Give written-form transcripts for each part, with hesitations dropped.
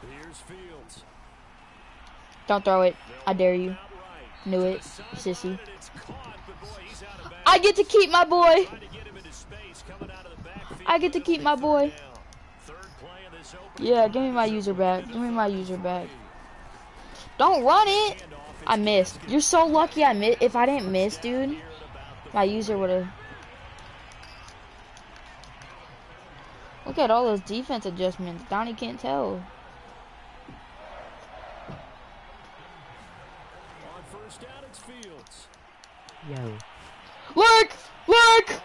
Here's Fields. Don't throw it. I dare you. Knew it, sissy. I get to keep my boy. I get to keep my boy. Yeah, give me my user back. Give me my user back. Don't run it. I missed. You're so lucky I missed. If I didn't miss, dude, my user would have. Look at all those defense adjustments. Donnie can't tell. On first down, it's Fields. Yo. Lurk! Lurk!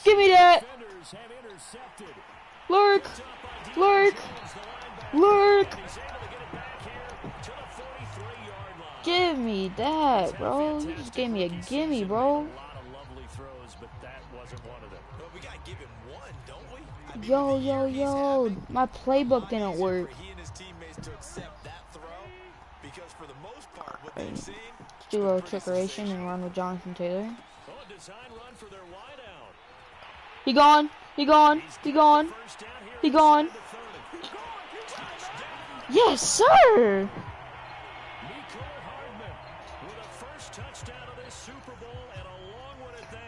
Give me that! Lurk! Lurk! Lurk! Give me that, bro. You just gave me a gimme, bro. Yo, yo, yo. My playbook didn't work. Right. Let's do a trickeration and run with Jonathan Taylor. He gone. He gone. He gone. He gone. Yes, sir.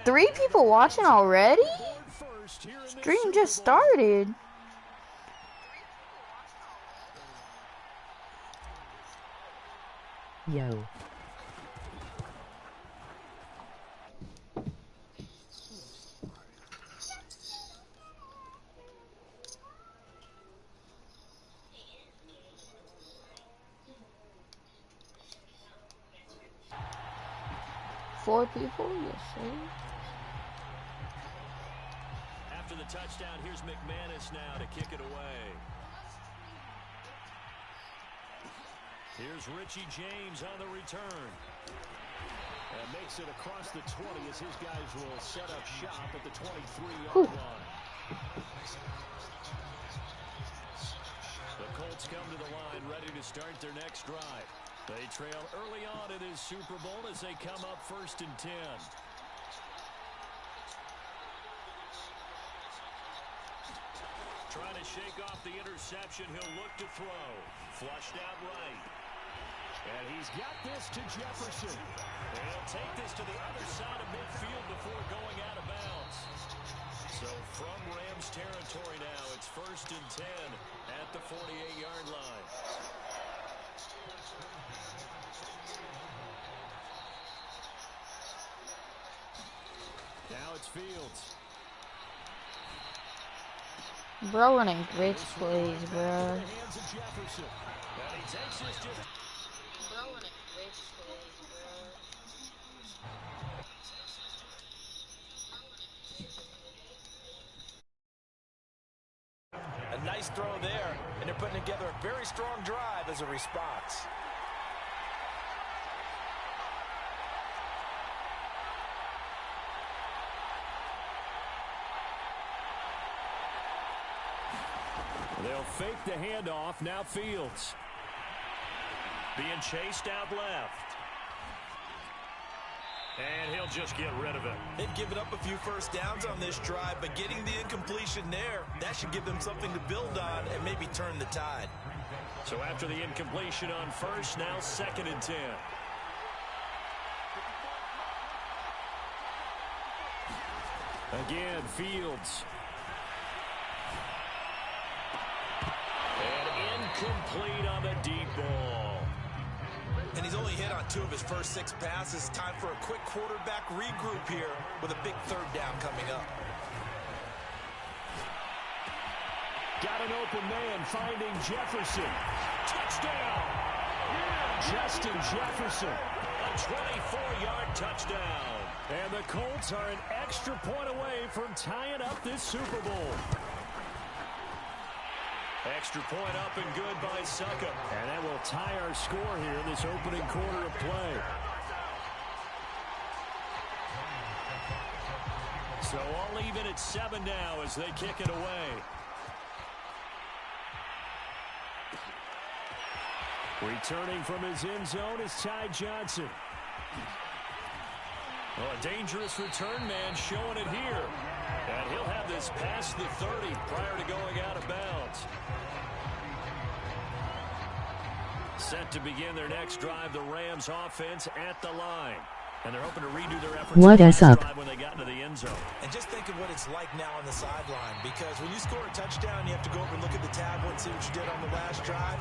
3 people watching already? Stream just started. Yo. 4 people? Yes, sir. After the touchdown, here's McManus now to kick it away. Here's Richie James on the return. And makes it across the 20 as his guys will set up shop at the 23-yard line. The Colts come to the line ready to start their next drive. They trail early on in his Super Bowl as they come up 1st and 10. Trying to shake off the interception. He'll look to throw. Flushed out right. And he's got this to Jefferson. And he'll take this to the other side of midfield before going out of bounds. So from Rams territory now, it's 1st and 10 at the 48-yard line. Now it's Fields. Bro running great plays, bro. A nice throw there, and they're putting together a very strong drive as a response. They'll fake the handoff. Now Fields. Being chased out left. And he'll just get rid of it. They've given up a few first downs on this drive, but getting the incompletion there, that should give them something to build on and maybe turn the tide. So after the incompletion on first, now 2nd and 10. Again, Fields. Complete on the deep ball. And he's only hit on 2 of his first 6 passes. Time for a quick quarterback regroup here with a big 3rd down coming up. Got an open man finding Jefferson. Touchdown! Justin Jefferson. A 24-yard touchdown. And the Colts are an extra point away from tying up this Super Bowl. Extra point up and good by Succa. And that will tie our score here in this opening quarter of play. So all even at 7 now as they kick it away. Returning from his end zone is Ty Johnson. Well, a dangerous return man showing it here. And he'll have this past the 30 prior to going out of bounds. Set to begin their next drive, the Rams offense at the line. And they're hoping to redo their efforts What on is the last up? drive when they got into the end zone. And just think of what it's like now on the sideline, because when you score a touchdown, you have to go over and look at the tablet and see what you did on the last drive.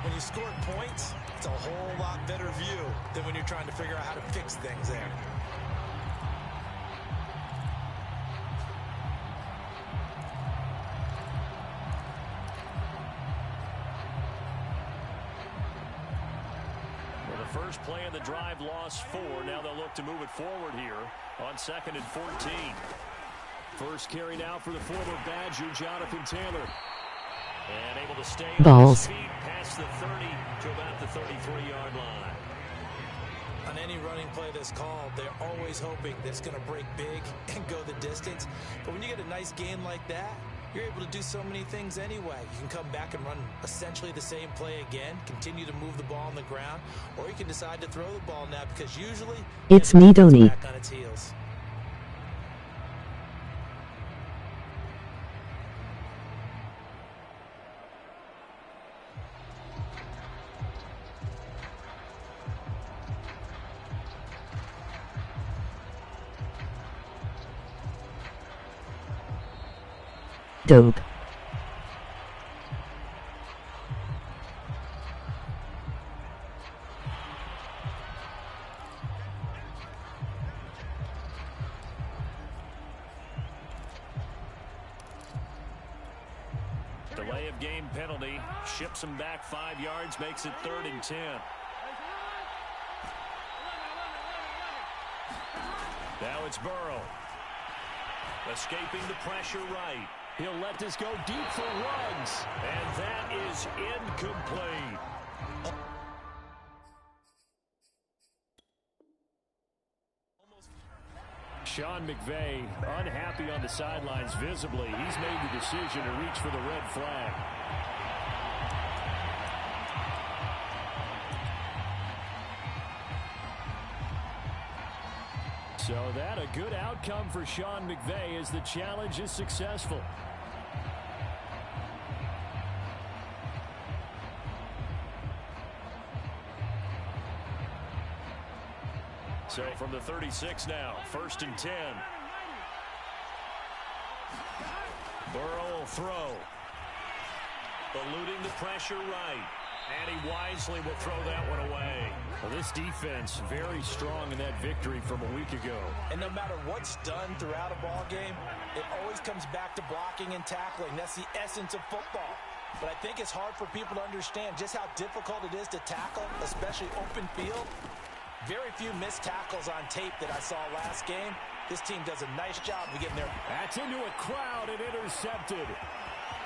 When you score points, it's a whole lot better view than when you're trying to figure out how to fix things there. First play of the drive, lost 4. Now they'll look to move it forward here on 2nd and 14. First carry now for the former Badger, Jonathan Taylor. And able to stay on his feet past the 30 to about the 33-yard line. On any running play that's called, they're always hoping that it's going to break big and go the distance. But when you get a nice gain like that, you're able to do so many things anyway. You can come back and run essentially the same play again, continue to move the ball on the ground, or you can decide to throw the ball now because usually it's me, Donnie. Back on its heels. Dope. Delay of game penalty. Ships him back 5 yards, makes it 3rd and 10. Now it's Burrow. Escaping the pressure right. He'll let this go deep for Ruggs. And that is incomplete. Sean McVay unhappy on the sidelines visibly. He's made the decision to reach for the red flag. So that a good outcome for Sean McVay as the challenge is successful. So from the 36 now, 1st and 10. Burrow will throw. Eluding the pressure right. And he wisely will throw that one away. Well, this defense very strong in that victory from a week ago. And no matter what's done throughout a ball game, it always comes back to blocking and tackling. That's the essence of football. But I think it's hard for people to understand just how difficult it is to tackle, especially open field. Very few missed tackles on tape that I saw last game. This team does a nice job of getting there. That's into a crowd and intercepted.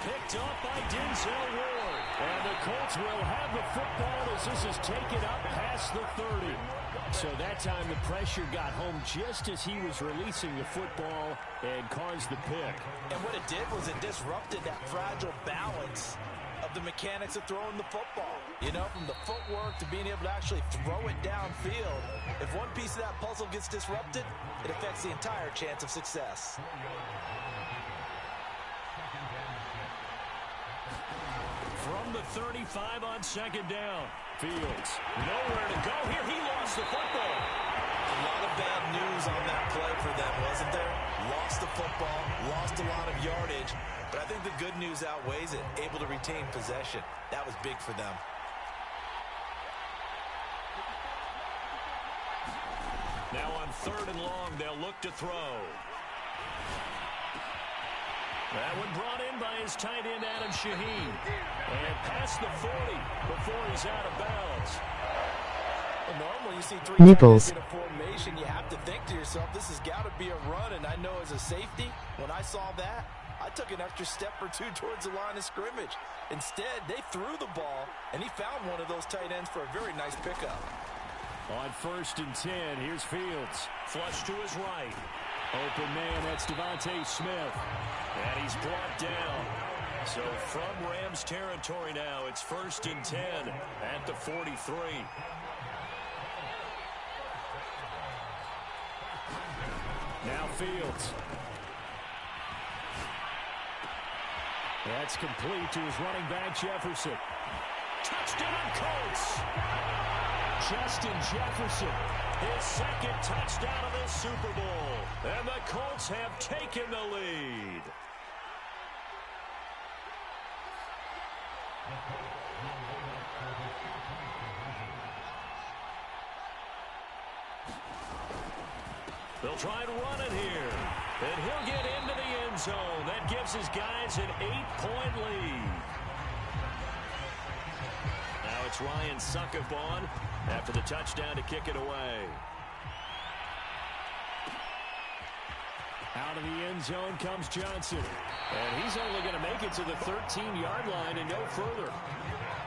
Picked up by Denzel Ward. And the Colts will have the football as this is taken up past the 30. So that time the pressure got home just as he was releasing the football and caused the pick. And what it did was it disrupted that fragile balance of the mechanics of throwing the football. You know, from the footwork to being able to actually throw it downfield. If one piece of that puzzle gets disrupted, it affects the entire chance of success. From the 35 on 2nd down. Fields nowhere to go here. He lost the football. A lot of bad news on that play for them, wasn't there? Lost the football, lost a lot of yardage, but I think the good news outweighs it. Able to retain possession. That was big for them. Now on 3rd and long, they'll look to throw. That one brought in by his tight end, Adam Shaheen. And past the 40 before he's out of bounds. Well, normally you see three Nipples. in a formation, you have to think to yourself, this has got to be a run. And I know as a safety, when I saw that, I took an extra step or two towards the line of scrimmage. Instead, they threw the ball, and he found one of those tight ends for a very nice pickup. On 1st and 10, here's Fields. Flush to his right. Open man, that's Devontae Smith. And he's brought down. So from Rams territory now, it's 1st and 10 at the 43. Now Fields. That's complete to his running back, Jefferson. Touchdown, Colts. Justin Jefferson, his second touchdown of this Super Bowl. And the Colts have taken the lead. They'll try and run it here. And he'll get into the end zone. That gives his guys an 8-point lead. Now it's Ryan Succothon after the touchdown to kick it away. Out of the end zone comes Johnson. And he's only going to make it to the 13-yard line and no further.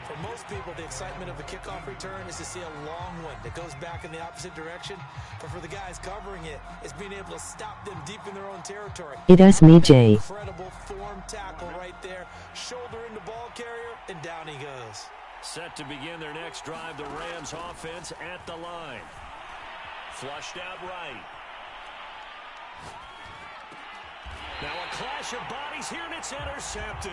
For most people, the excitement of the kickoff return is to see a long one that goes back in the opposite direction. But for the guys covering it, it's being able to stop them deep in their own territory. It is me, Jay. Incredible form tackle right there. Shoulder into ball carrier, and down he goes. Set to begin their next drive, the Rams offense at the line. Flushed out right. Now a clash of bodies here, and it's intercepted.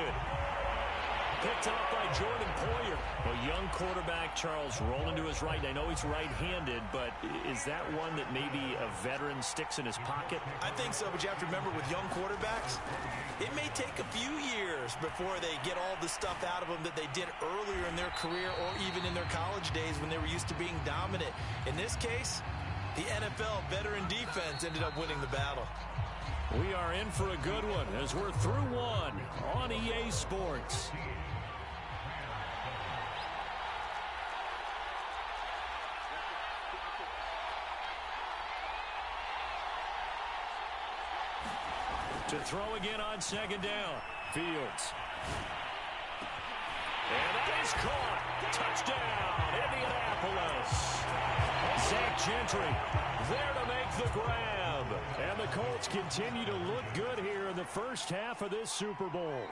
Picked up by Jordan Poyer. A young quarterback, Charles, rolling to his right. I know he's right-handed, but is that one that maybe a veteran sticks in his pocket? I think so, but you have to remember with young quarterbacks, it may take a few years before they get all the stuff out of them that they did earlier in their career or even in their college days when they were used to being dominant. In this case, the NFL veteran defense ended up winning the battle. We are in for a good one as we're through one on EA Sports. To throw again on second down. Fields. And that is caught. Touchdown, Indianapolis. Zach Gentry there to make the grab. And the Colts continue to look good here in the first half of this Super Bowl.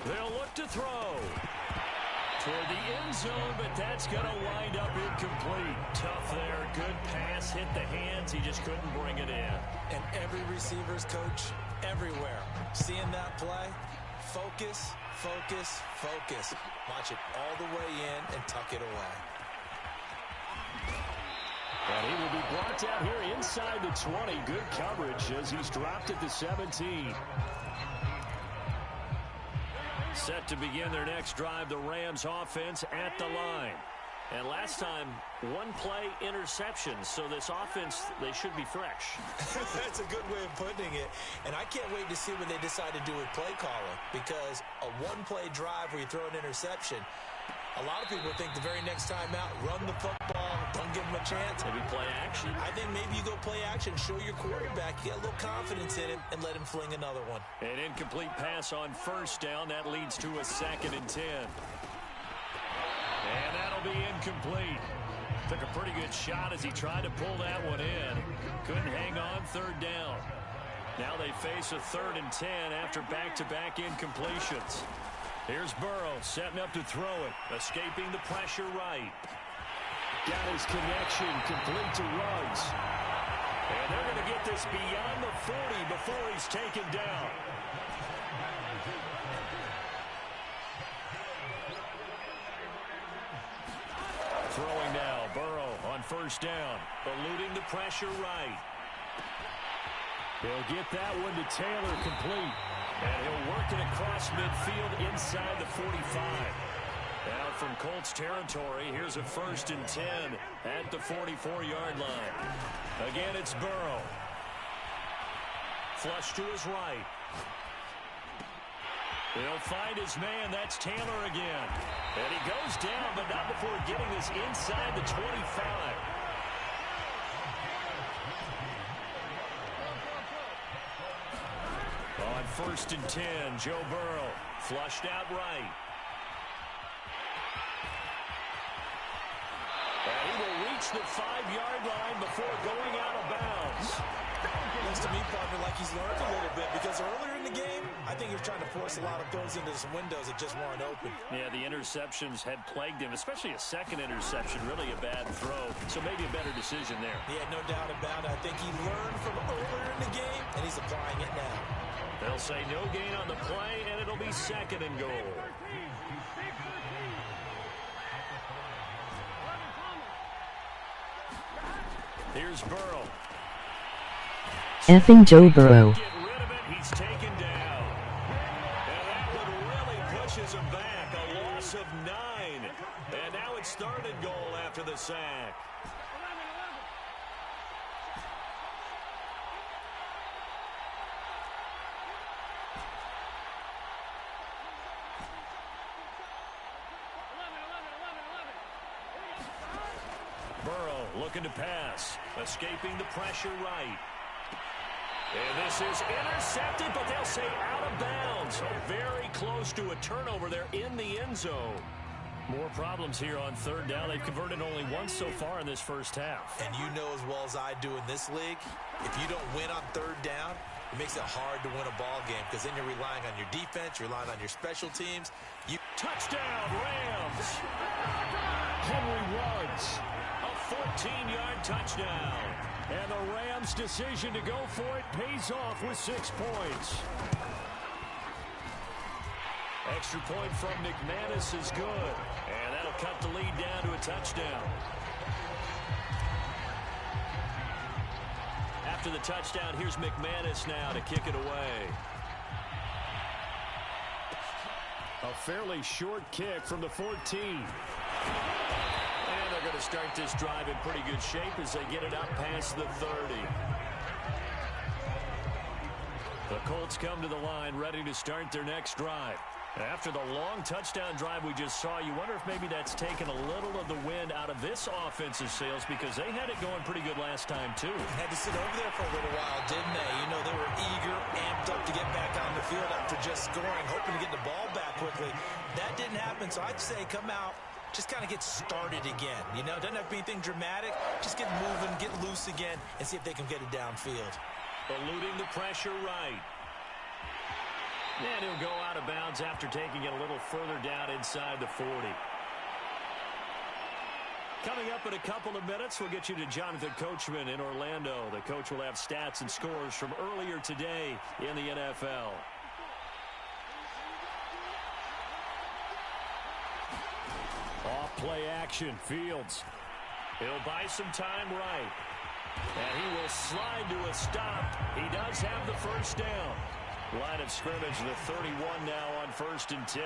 They'll look to throw. Toward the end zone, but that's going to wind up incomplete. Tough there. Good pass. Hit the hands. He just couldn't bring it in. And every receiver's coach everywhere. Seeing that play, focus, focus, focus. Watch it all the way in and tuck it away. And he will be brought down here inside the 20. Good coverage as he's dropped at the 17. Set to begin their next drive, the Rams offense at the line. And last time, one play interception. So this offense, they should be fresh. That's a good way of putting it. And I can't wait to see what they decide to do with play calling. Because a one-play drive where you throw an interception, a lot of people think the very next time out, run the football, don't give them a chance. Maybe play action. I think maybe you go play action, show your quarterback, get a little confidence in him, and let him fling another one. An incomplete pass on first down. That leads to a 2nd and 10. And that'll be incomplete. Took a pretty good shot as he tried to pull that one in. Couldn't hang on 3rd down. Now they face a 3rd and 10 after back-to-back incompletions. Here's Burrow setting up to throw it. Escaping the pressure right. Got his connection complete to Ruggs. And they're going to get this beyond the 40 before he's taken down. Throwing now, Burrow on first down. Eluding the pressure right. He'll get that one to Taylor complete. And he'll work it across midfield inside the 45. Now from Colts territory, here's a 1st and 10 at the 44-yard line. Again, it's Burrow. Flush to his right. He'll find his man. That's Taylor again. And he goes down, but not before getting this inside the 25. On 1st and 10, Joe Burrow flushed out right. And he will reach the 5-yard line before going out of bounds. Looks to me, partner, like he's learned a little bit because earlier in the game, I think he was trying to force a lot of throws into some windows that just weren't open. Yeah, the interceptions had plagued him, especially a second interception, really a bad throw. So maybe a better decision there. Yeah, no doubt about it. I think he learned from earlier in the game, and he's applying it now. They'll say no gain on the play, and it'll be 2nd and goal. Here's Burrow. Effing Joe Burrow. Get rid of it. He's taken down. And that one really pushes him back. A loss of 9. And now it's 3rd and goal after the sack. Burrow looking to pass. Escaping the pressure right. And this is intercepted, but they'll say out of bounds. So very close to a turnover there in the end zone. More problems here on 3rd down. They've converted only once so far in this first half. And you know as well as I do in this league, if you don't win on 3rd down, it makes it hard to win a ball game because then you're relying on your defense, you're relying on your special teams. Touchdown, Rams! Henry runs. A 14-yard touchdown. And the Rams' decision to go for it pays off with 6 points. Extra point from McManus is good. And that'll cut the lead down to a touchdown. After the touchdown, here's McManus now to kick it away. A fairly short kick from the 14. And they're going to start this drive in pretty good shape as they get it up past the 30. The Colts come to the line ready to start their next drive. After the long touchdown drive we just saw, you wonder if maybe that's taken a little of the wind out of this offensive sails because they had it going pretty good last time, too. Had to sit over there for a little while, didn't they? You know, they were eager, amped up to get back on the field after just scoring, hoping to get the ball back quickly. That didn't happen, so I'd say come out, just kind of get started again. You know, doesn't have to be anything dramatic. Just get moving, get loose again, and see if they can get it downfield. Eluding the pressure right. And he'll go out of bounds after taking it a little further down inside the 40. Coming up in a couple of minutes, we'll get you to Jonathan Coachman in Orlando. The coach will have stats and scores from earlier today in the NFL. Off play action, Fields. He'll buy some time right. And he will slide to a stop. He does have the first down. Line of scrimmage, the 31 now on 1st and 10.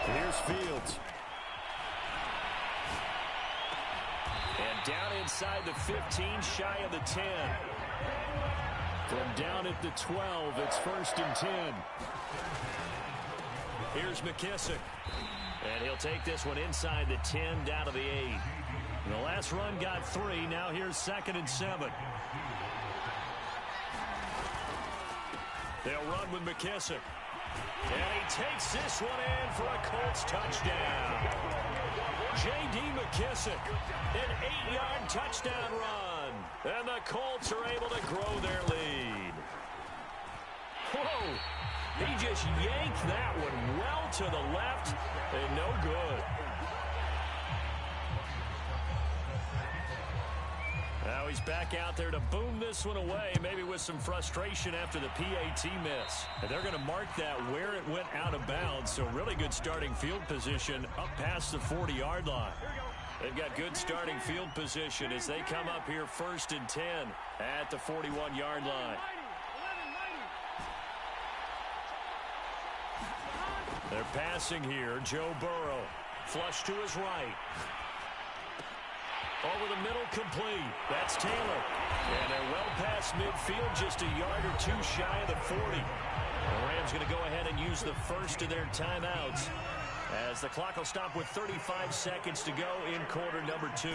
Here's Fields. And down inside the 15, shy of the 10. From down at the 12, it's 1st and 10. Here's McKissick. And he'll take this one inside the 10, down to the 8. And the last run got 3. Now here's 2nd and 7. They'll run with McKissick. And he takes this one in for a Colts touchdown. J.D. McKissick, an 8-yard touchdown run. And the Colts are able to grow their lead. Whoa! He just yanked that one well to the left and no good. Now he's back out there to boom this one away, maybe with some frustration after the PAT miss. And they're going to mark that where it went out of bounds, so really good starting field position up past the 40-yard line. They've got good starting field position as they come up here 1st and 10 at the 41-yard line. They're passing here. Joe Burrow, flush to his right. Over the middle, complete. That's Taylor. And they're well past midfield, just a yard or 2 shy of the 40. The Rams going to go ahead and use the first of their timeouts as the clock will stop with 35 seconds to go in quarter number 2.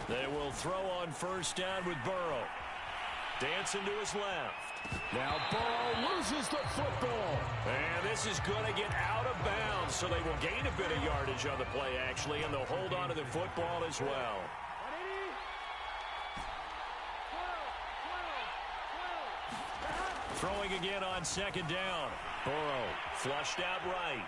They will throw on 1st down with Burrow. Dancing to his left. Now Burrow loses the football. And this is going to get out of bounds, so they will gain a bit of yardage on the play, actually, and they'll hold on to the football as well. Throwing again on second down. Burrow flushed out right.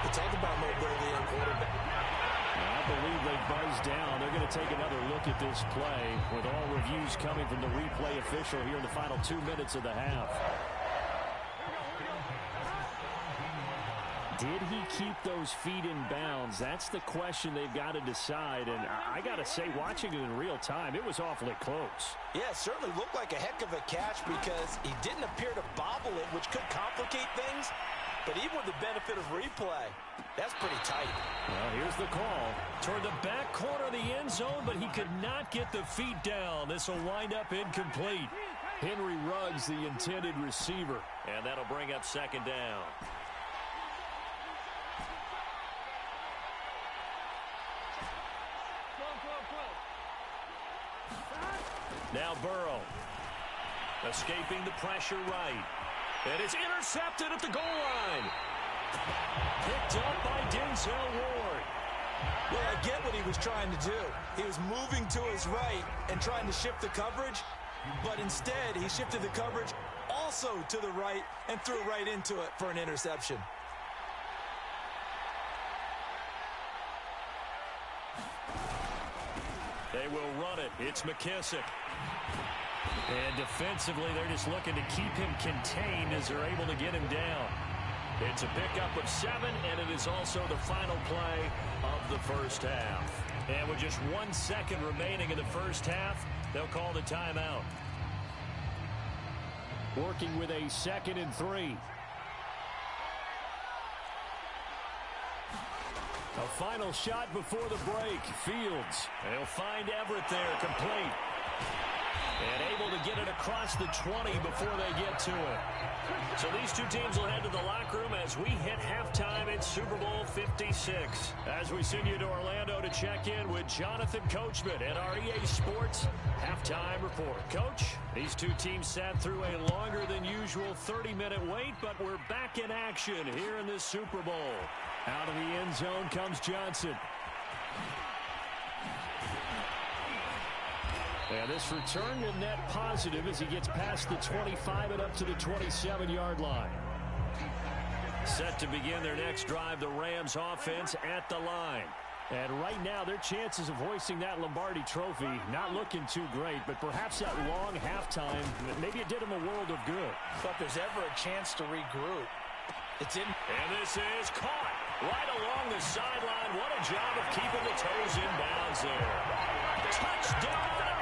You talk about mobility in quarterback. I believe they buzzed down. They're going to take another look at this play with all reviews coming from the replay official here in the final 2 minutes of the half. Did he keep those feet in bounds? That's the question they've got to decide. And I got to say, watching it in real time, it was awfully close. Yeah, it certainly looked like a heck of a catch because he didn't appear to bobble it, which could complicate things. But even with the benefit of replay, that's pretty tight. Well, here's the call. Toward the back corner of the end zone, but he could not get the feet down. This will wind up incomplete. Henry Ruggs, the intended receiver. And that'll bring up second down. Now Burrow, escaping the pressure right. And it's intercepted at the goal line. Picked up by Denzel Ward. Well, I get what he was trying to do. He was moving to his right and trying to shift the coverage, but instead he shifted the coverage also to the right and threw right into it for an interception. They will run it. It's McKissick. And defensively, they're just looking to keep him contained as they're able to get him down. It's a pickup of 7, and it is also the final play of the first half. And with just 1 second remaining in the first half, they'll call the timeout. Working with a 2nd and 3. A final shot before the break. Fields. They'll find Everett there, complete. And able to get it across the 20 before they get to it. So these two teams will head to the locker room as we hit halftime in Super Bowl 56. As we send you to Orlando to check in with Jonathan Coachman at our EA Sports Halftime Report. Coach, these two teams sat through a longer than usual 30-minute wait, but we're back in action here in this Super Bowl. Out of the end zone comes Johnson. And this return will net positive as he gets past the 25 and up to the 27-yard line. Set to begin their next drive, the Rams offense at the line. And right now, their chances of hoisting that Lombardi trophy not looking too great, but perhaps that long halftime, maybe it did them a world of good. But if there's ever a chance to regroup, it's in. And this is caught right along the sideline. What a job of keeping the toes in bounds there. Touchdown!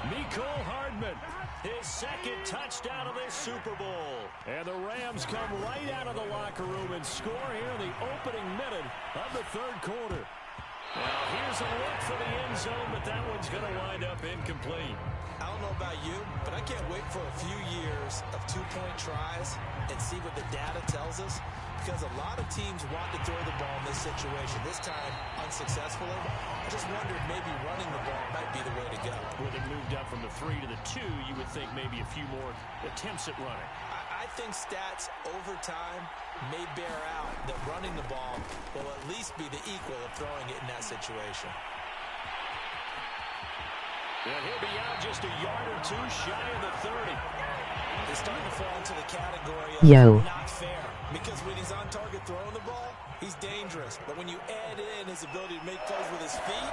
Mecole Hardman, his 2nd touchdown of this Super Bowl. And the Rams come right out of the locker room and score here in the opening minute of the 3rd quarter. Now here's a look for the end zone, but that one's going to wind up incomplete. I don't know about you, but I can't wait for a few years of 2-point tries and see what the data tells us. Because a lot of teams want to throw the ball in this situation. This time, unsuccessfully. I just wondered maybe running the ball might be the way to go. With it moved up from the 3 to the 2, you would think maybe a few more attempts at running. I think stats over time may bear out that running the ball will at least be the equal of throwing it in that situation. And he'll be out just a yard or 2 shy of the 30. It's starting to fall into the category of not fair. Because when he's on target throwing the ball, he's dangerous. But when you add in his ability to make plays with his feet,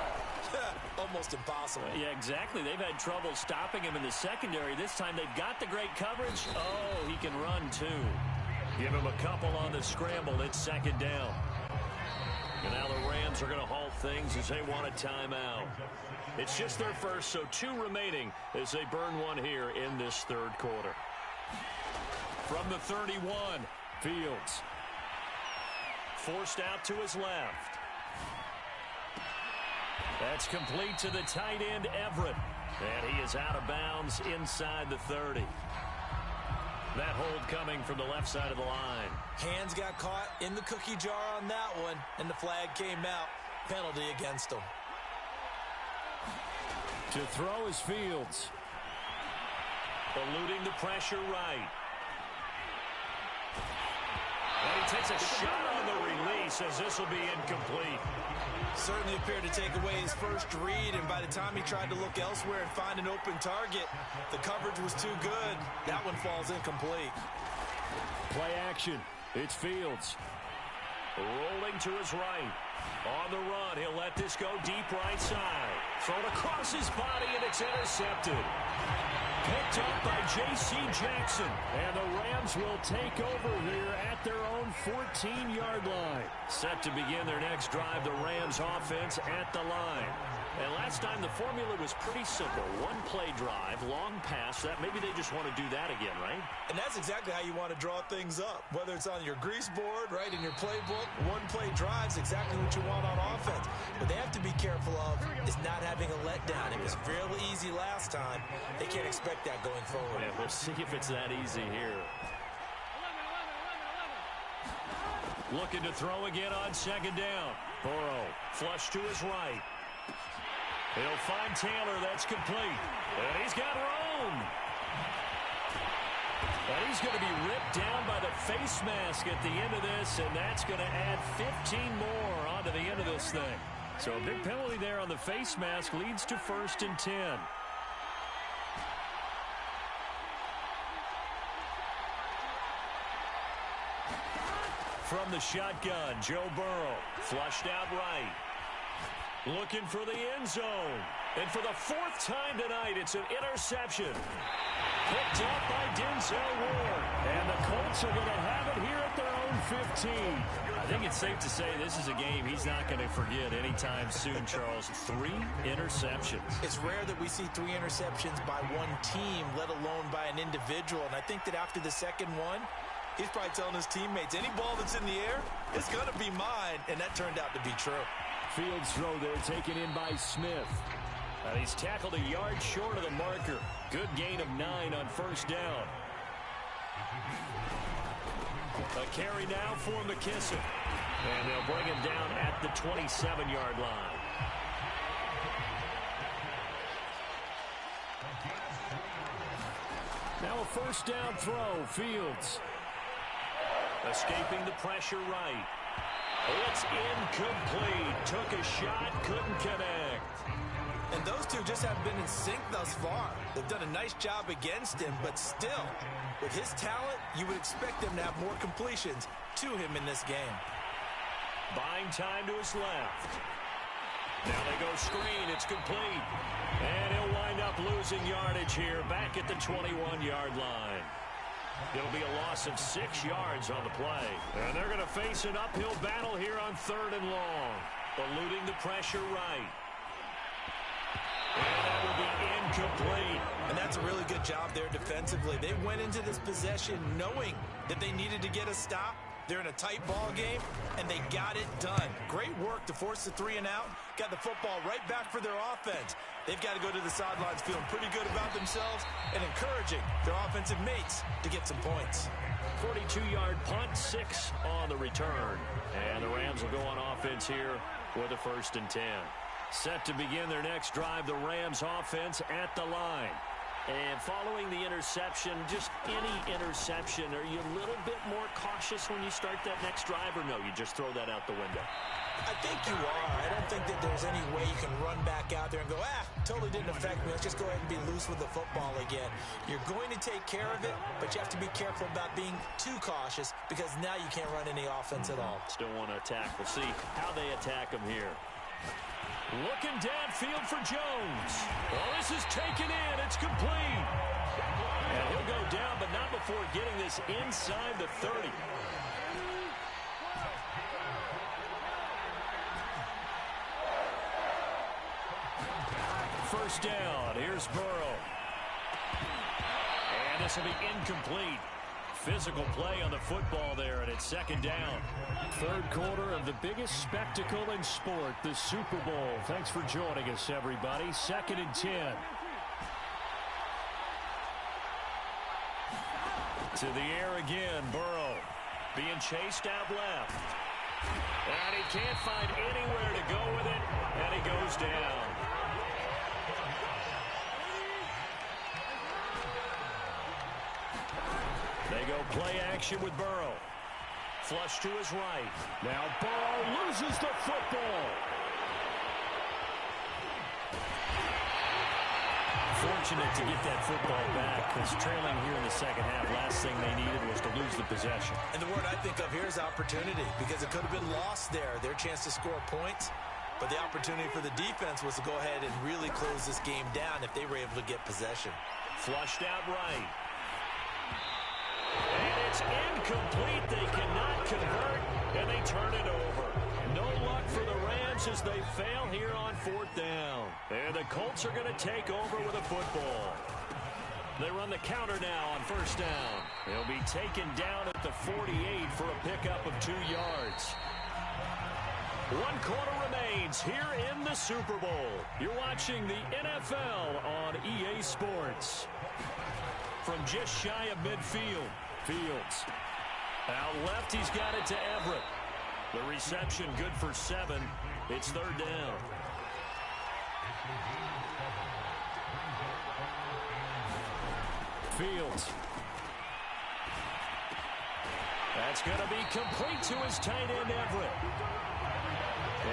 almost impossible. Yeah, exactly. They've had trouble stopping him in the secondary. This time they've got the great coverage. Oh, he can run too. Give him a couple on the scramble. It's 2nd down. And now the Rams are going to halt things as they want a timeout. It's just their first, so 2 remaining as they burn one here in this 3rd quarter. From the 31, Fields. Forced out to his left. That's complete to the tight end, Everett. And he is out of bounds inside the 30. That hold coming from the left side of the line. Hands got caught in the cookie jar on that one, and the flag came out. Penalty against him. To throw is Fields. Eluding the pressure right. And he takes a shot on the release. he says this will be incomplete. Certainly appeared to take away his first read, and by the time he tried to look elsewhere and find an open target, the coverage was too good. That one falls incomplete. Play action. It's Fields. Rolling to his right. On the run, he'll let this go deep right side. Thrown across his body, and it's intercepted. Picked up by J.C. Jackson. And the Rams will take over here at their own 14-yard line. Set to begin their next drive, the Rams offense at the line. And last time the formula was pretty simple. One play drive, long pass. That maybe they just want to do that again, right? And that's exactly how you want to draw things up. Whether it's on your grease board, right, in your playbook, one play drive's exactly what you want on offense. What they have to be careful of is not having a letdown. It was real easy last time. They can't expect that going forward. Yeah, we'll see if it's that easy here. Looking to throw again on second down. Burrow, flush to his right. He'll find Taylor. That's complete. And he's got room. And he's going to be ripped down by the face mask at the end of this, and that's going to add 15 more onto the end of this thing. So a big penalty there on the face mask leads to 1st and 10. From the shotgun, Joe Burrow, flushed out right. Looking for the end zone. And for the 4th time tonight, it's an interception. Picked up by Denzel Ward. And the Colts are going to have it here at their own 15. I think it's safe to say this is a game he's not going to forget anytime soon, Charles. 3 interceptions. It's rare that we see 3 interceptions by one team, let alone by an individual. And I think that after the second one, he's probably telling his teammates, any ball that's in the air, it's going to be mine. And that turned out to be true. Fields throw there taken in by Smith. And he's tackled a yard short of the marker. Good gain of 9 on 1st down. A carry now for McKissick. And they'll bring him down at the 27-yard line. Now a 1st down throw, Fields. Escaping the pressure right. It's incomplete. Took a shot, couldn't connect. And those two just haven't been in sync thus far. They've done a nice job against him, but still, with his talent, you would expect them to have more completions to him in this game. Buying time to his left. Now they go screen. It's complete. And he'll wind up losing yardage here back at the 21-yard line. It'll be a loss of 6 yards on the play. And they're going to face an uphill battle here on 3rd and long. Eluding the pressure right. And that will be incomplete. And that's a really good job there defensively. They went into this possession knowing that they needed to get a stop. They're in a tight ball game, and they got it done. Great work to force the 3 and out. Got the football right back for their offense. They've got to go to the sidelines feeling pretty good about themselves and encouraging their offensive mates to get some points. 42-yard punt, 6 on the return. And the Rams will go on offense here with a 1st and 10. Set to begin their next drive, the Rams offense at the line. And following the interception, just any interception, are you a little bit more cautious when you start that next drive, or no, you just throw that out the window? I think you are. I don't think that there's any way you can run back out there and go, totally didn't affect me. Let's just go ahead and be loose with the football again. You're going to take care of it, but you have to be careful about being too cautious because now you can't run any offense at all. Still want to attack. We'll see how they attack them here. Looking downfield for Jones. Well, this is taken in. It's complete. And he'll go down, but not before getting this inside the 30. First down. Here's Burrow. And this will be incomplete. Physical play on the football there, and it's 2nd down. 3rd quarter of the biggest spectacle in sport, the Super Bowl. Thanks for joining us, everybody. 2nd and 10. To the air again, Burrow. Being chased out left. And he can't find anywhere to go with it, and he goes down. They go play action with Burrow. Flush to his right. Now Burrow loses the football. Fortunate to get that football back, because trailing here in the second half, last thing they needed was to lose the possession. And the word I think of here is opportunity, because it could have been lost there, their chance to score points. But the opportunity for the defense was to go ahead and really close this game down if they were able to get possession. Flushed out right. And it's incomplete. They cannot convert, and they turn it over. No luck for the Rams as they fail here on fourth down. And the Colts are going to take over with a football. They run the counter now on first down. They'll be taken down at the 48 for a pickup of 2 yards. 1 quarter remains here in the Super Bowl. You're watching the NFL on EA Sports. From just shy of midfield, Fields. Out left, he's got it to Everett. The reception good for 7. It's third down. Fields. That's going to be complete to his tight end, Everett.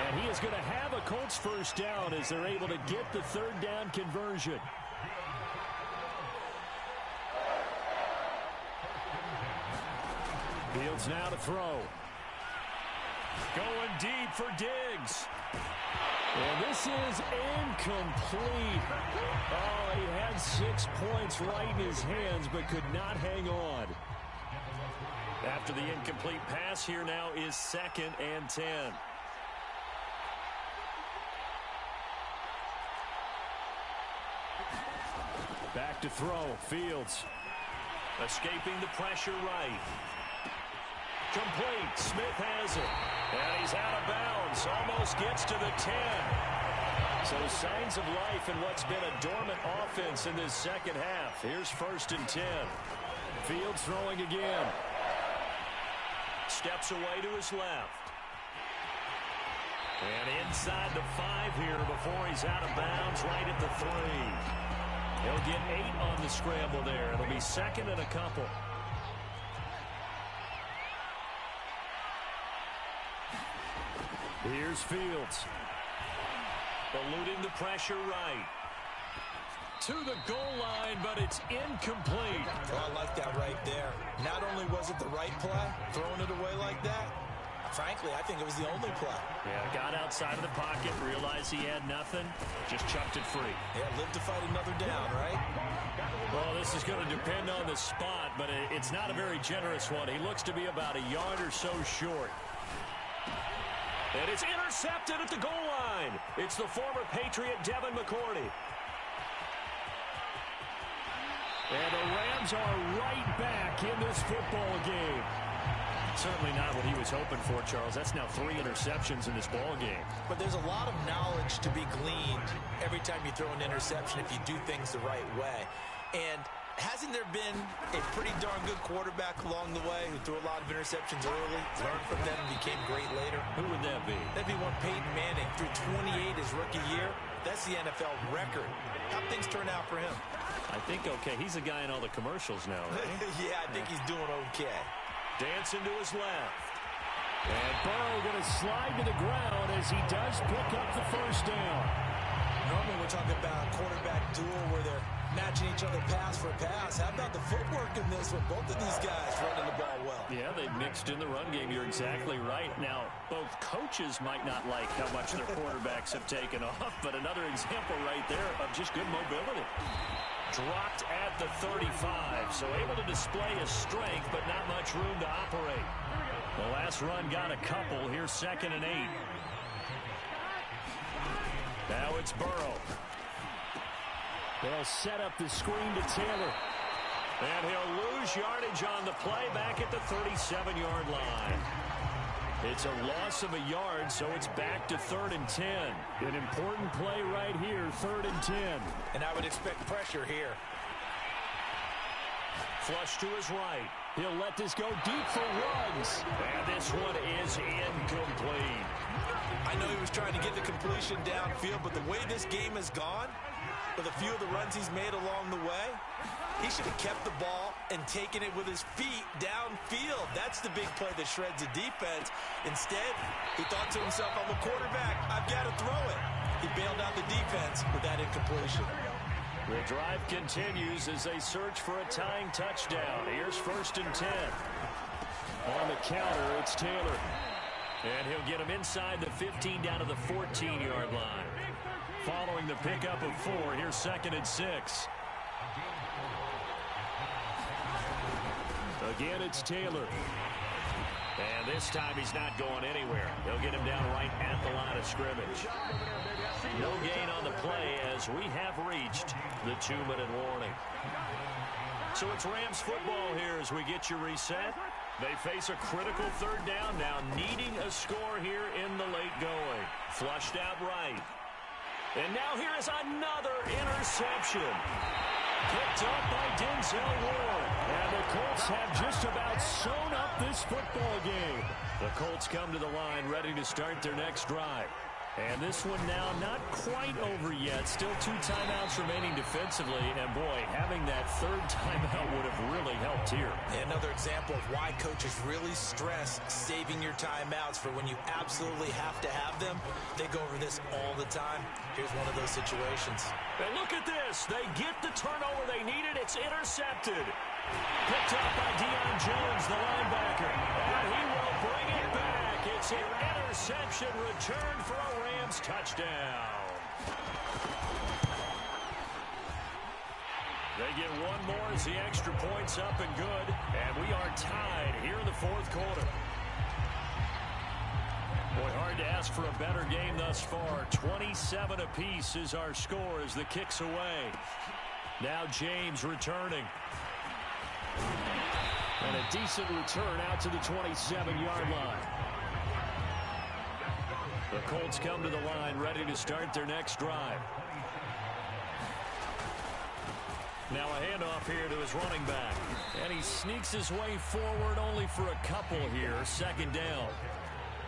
And he is going to have a Colts first down as they're able to get the third down conversion. Fields now to throw. Going deep for Diggs. And this is incomplete. Oh, he had 6 points right in his hands, but could not hang on. After the incomplete pass, here now is 2nd and 10. Back to throw. Fields. Escaping the pressure right. Complete. Smith has it. And he's out of bounds. Almost gets to the 10. So signs of life in what's been a dormant offense in this second half. Here's 1st and 10. Fields throwing again. Steps away to his left. And inside the 5 here before he's out of bounds right at the 3. He'll get 8 on the scramble there. It'll be 2nd and a couple. Here's Fields. Eluding the pressure right. To the goal line, but it's incomplete. Oh, I like that right there. Not only was it the right play, throwing it away like that, frankly, I think it was the only play. Yeah, got outside of the pocket, realized he had nothing, just chucked it free. Yeah, live to fight another down, right? Well, this is going to depend on the spot, but it's not a very generous one. He looks to be about a yard or so short. And it's intercepted at the goal line. It's the former Patriot, Devin McCourty. And the Rams are right back in this football game. Certainly not what he was hoping for, Charles. That's now 3 interceptions in this ball game. But there's a lot of knowledge to be gleaned every time you throw an interception if you do things the right way. And hasn't there been a pretty darn good quarterback along the way who threw a lot of interceptions early, learned from them, and became great later? Who would that be? That'd be one Peyton Manning. Threw 28 his rookie year. That's the NFL record. How'd things turn out for him? I think okay. He's a guy in all the commercials now, right? Yeah, I think he's doing okay. Dancing to his left. And Burrow going to slide to the ground as he does pick up the first down. Normally we're talking about a quarterback duel where they're matching each other pass for pass. How about the footwork in this with both of these guys running the ball well? Yeah, they've mixed in the run game. You're exactly right. Now, both coaches might not like how much their quarterbacks have taken off, but another example right there of just good mobility. Dropped at the 35, so able to display his strength, but not much room to operate. The last run got a couple. Here's 2nd and 8. Now it's Burrow. They'll set up the screen to Taylor. And he'll lose yardage on the play back at the 37-yard line. It's a loss of a yard, so it's back to 3rd and 10. An important play right here, 3rd and 10. And I would expect pressure here. Flush to his right. He'll let this go deep for Ruggs. And this one is incomplete. I know he was trying to get the completion downfield, but the way this game has gone, with a few of the runs he's made along the way. He should have kept the ball and taken it with his feet downfield. That's the big play that shreds a defense. Instead, he thought to himself, I'm a quarterback. I've got to throw it. He bailed out the defense with that incompletion. The drive continues as they search for a tying touchdown. Here's 1st and 10. On the counter, it's Taylor. And he'll get him inside the 15 down to the 14-yard line. Following the pickup of 4, here's 2nd and 6. Again, it's Taylor. And this time he's not going anywhere. They'll get him down right at the line of scrimmage. No gain on the play as we have reached the 2-minute warning. So it's Rams football here as we get you reset. They face a critical 3rd down now, needing a score here in the late going. Flushed out right. And now here is another interception. Picked up by Denzel Ward. And the Colts have just about sewn up this football game. The Colts come to the line ready to start their next drive. And this one now not quite over yet. Still 2 timeouts remaining defensively. And, boy, having that 3rd timeout would have really helped here. Another example of why coaches really stress saving your timeouts for when you absolutely have to have them. They go over this all the time. Here's one of those situations. And look at this. They get the turnover they needed. It's intercepted. Picked up by Deion Jones, the linebacker. And he will bring it back. It's an interception return for a Rams touchdown. They get one more as the extra point's up and good. And we are tied here in the 4th quarter. Boy, hard to ask for a better game thus far. 27 apiece is our score as the kick's away. Now James returning. And a decent return out to the 27-yard line. The Colts come to the line ready to start their next drive. Now a handoff here to his running back. And he sneaks his way forward only for a couple here. 2nd down.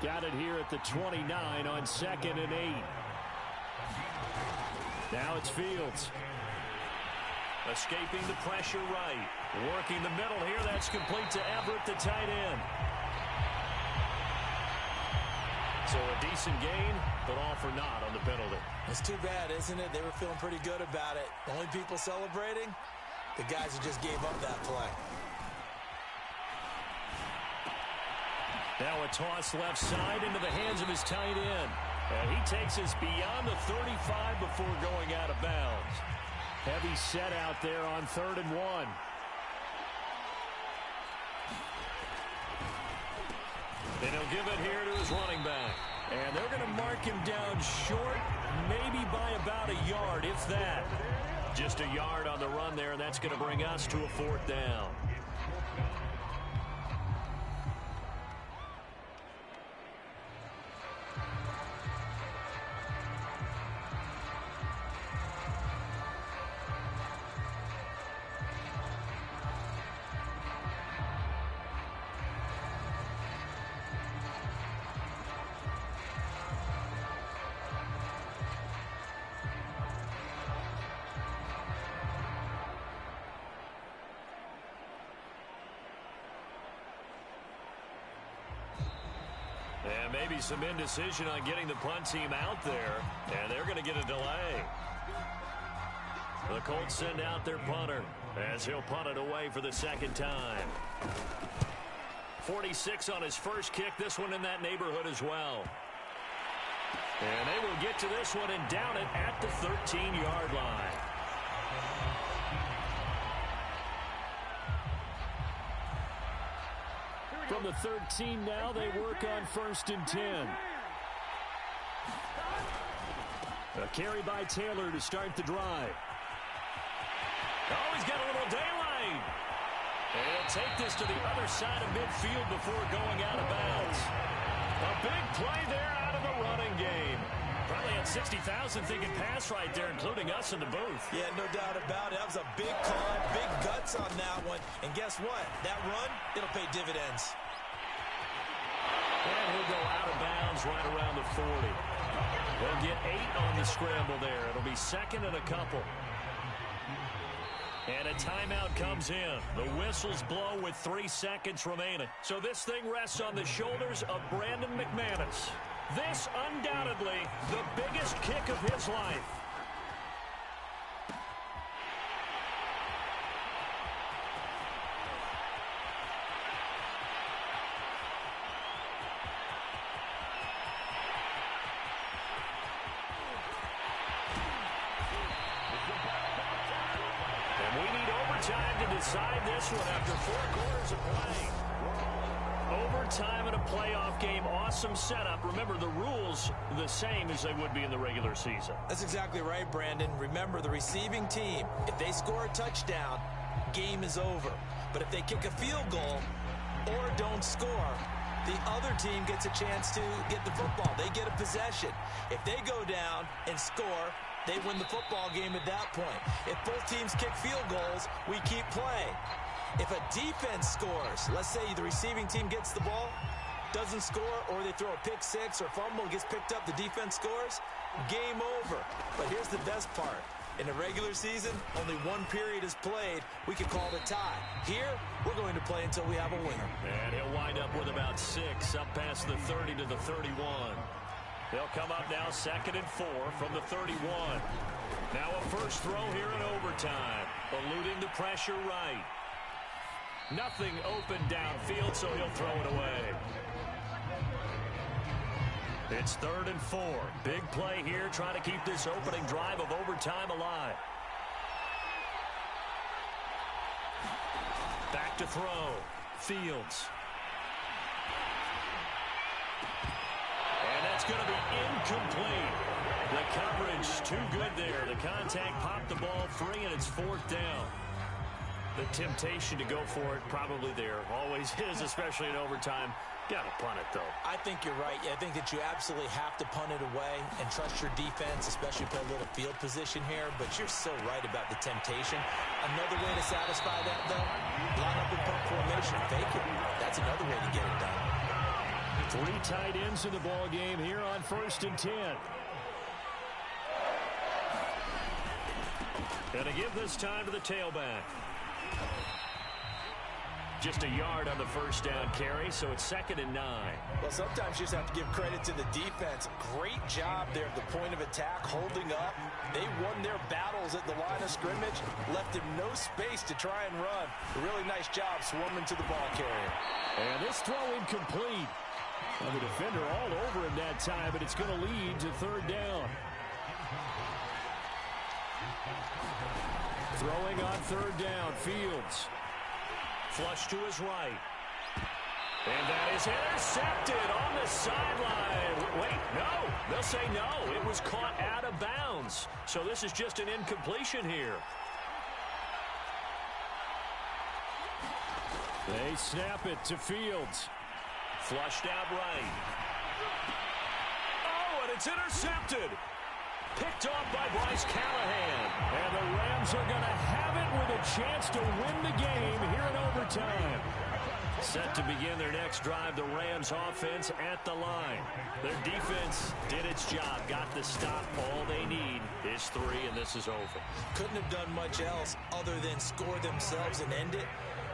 Got it here at the 29 on 2nd and 8. Now it's Fields. Escaping the pressure right. Working the middle here. That's complete to Everett, the tight end. So a decent gain, but all for naught on the penalty. It's too bad, isn't it? They were feeling pretty good about it. The only people celebrating, the guys who just gave up that play. Now a toss left side into the hands of his tight end. And he takes us beyond the 35 before going out of bounds. Heavy set out there on 3rd and 1. And he'll give it here to his running back. And they're going to mark him down short, maybe by about a yard, if that. Just a yard on the run there, and that's going to bring us to a 4th down. And maybe some indecision on getting the punt team out there. And they're going to get a delay. The Colts send out their punter as he'll punt it away for the 2nd time. 46 on his first kick. This one in that neighborhood as well. And they will get to this one and down it at the 13-yard line. From the 13 now, they work on 1st and 10. A carry by Taylor to start the drive. Oh, he's got a little daylight. And he'll take this to the other side of midfield before going out of bounds. A big play there out of the running game. Probably had 60,000 thinking pass right there, including us in the booth. Yeah, no doubt about it. That was a big call, big guts on that one. And guess what? That run, it'll pay dividends. And he'll go out of bounds right around the 40. They'll get 8 on the scramble there. It'll be second and a couple. And a timeout comes in. The whistles blow with 3 seconds remaining. So this thing rests on the shoulders of Brandon McManus. This undoubtedly the biggest kick of his life. Time to decide this one after 4 quarters of play. Overtime in a playoff game, awesome setup. Remember, the rules the same as they would be in the regular season. That's exactly right, Brandon. Remember, the receiving team, if they score a touchdown, game is over. But if they kick a field goal or don't score, the other team gets a chance to get the football. They get a possession. If they go down and score, they win the football game at that point. If both teams kick field goals, we keep playing. If a defense scores, let's say the receiving team gets the ball, doesn't score, or they throw a pick six or fumble, gets picked up, the defense scores, game over. But here's the best part. In the regular season, only 1 period is played. We could call it a tie. Here, we're going to play until we have a winner. And he'll wind up with about 6 up past the 30 to the 31. They'll come up now 2nd and 4 from the 31. Now a first throw here in overtime. Eluding the pressure right. Nothing open downfield, so he'll throw it away. It's 3rd and 4. Big play here, trying to keep this opening drive of overtime alive. Back to throw. Fields. And that's going to be incomplete. The coverage too good there. The contact popped the ball free, and it's 4th down. The temptation to go for it probably there. Always is, especially in overtime. Got to punt it, though. I think you're right. I think that you absolutely have to punt it away and trust your defense, especially play a little field position here. But you're so right about the temptation. Another way to satisfy that, though, line up in punt formation. Fake it. That's another way to get it done. 3 tight ends in the ball game here on 1st and 10. Gonna give this time to the tailback. Just a yard on the first down carry, so it's 2nd and 9. Well, sometimes you just have to give credit to the defense. Great job there at the point of attack, holding up. They won their battles at the line of scrimmage, left him no space to try and run. A really nice job swarming to the ball carrier. And this throw incomplete. Well, the defender all over him that time, but it's going to lead to 3rd down. Throwing on 3rd down, Fields. Flush to his right. And that is intercepted on the sideline. Wait, no. They'll say no. It was caught out of bounds. So this is just an incompletion here. They snap it to Fields. Flushed out right. Oh, and it's intercepted. Picked off by Bryce Callahan. And the Rams are going to have it with a chance to win the game here in overtime. Set to begin their next drive, the Rams offense at the line. Their defense did its job, got the stop. All they need is 3, and this is over. Couldn't have done much else other than score themselves and end it.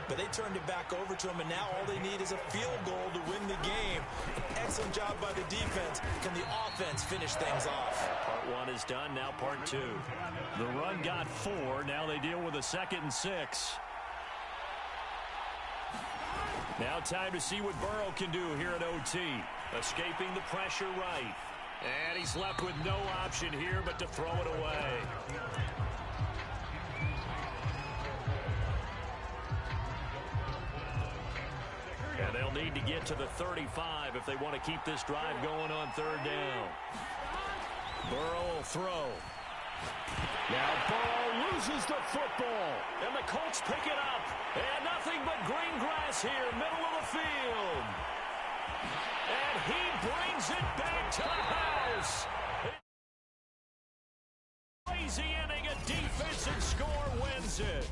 But they turned it back over to them, and now all they need is a field goal to win the game. An excellent job by the defense. Can the offense finish things off? Part 1 is done, now part 2. The run got 4. Now they deal with a 2nd and 6. Now time to see what Burrow can do here at OT. Escaping the pressure right. And he's left with no option here but to throw it away. And they'll need to get to the 35 if they want to keep this drive going on 3rd down. Burrow will throw. Now Burrow loses the football. And the Colts pick it up. And nothing but green grass here, middle of the field. And he brings it back to the house. Crazy inning, a defensive score wins it.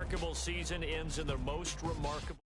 Remarkable season ends in the most remarkable.